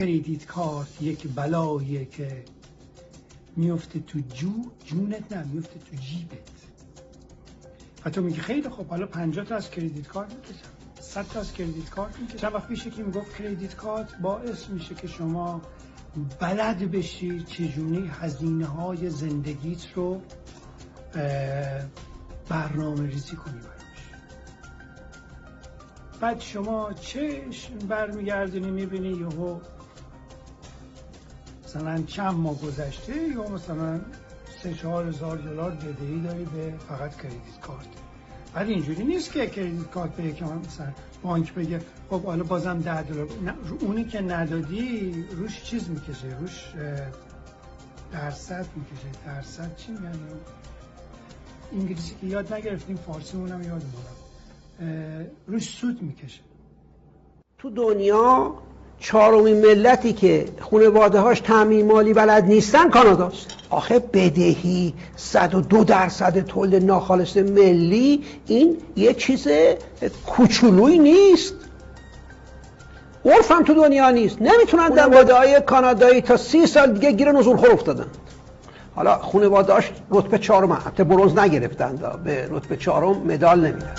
کریدیت کارت یک بلاییه که میفته تو جونت، نه میفته تو جیبت. و تو میگی خیلی خب حالا 50 تا از کریدیت کارت میکشم، 100 تا از کریدیت کارت میکشم. چند وقت پیش که میگفت کریدیت کارت باعث میشه که شما بلد بشی چجوری هزینه‌های زندگیت رو برنامه ریزی کنی براش. بعد شما چشم برمیگردونی میبینی یهو مثلا چند ماه گذشته یا مثلا 3-4 هزار دلار بدهی داری به فقط کریدیت کارت. بعد اینجوری نیست که کریدیت کارت به یکی مثلا بانک بگه خب حالا بازم 10 دلار، اونی که ندادی روش چیز میکشه، روش درصد میکشه. درصد چی میگن؟ انگلیسی که یاد نگرفتیم، فارسی اونم یاد میگم، روش سود میکشه. تو دنیا چهارمین ملتی که خانواده‌هاش تامین مالی بلد نیستن کاناداست. آخه بدهی 102% تولید ناخالص ملی، این یه چیز کوچولویی نیست. عرفم تو دنیا نیست. نمیتونن خانواده‌های کانادایی تا 30 سال دیگه گیر نزولخور افتادن. حالا خانواده‌هاش رتبه 4 حتی برنز نگرفتن، به رتبه 4 مدال نمیدن.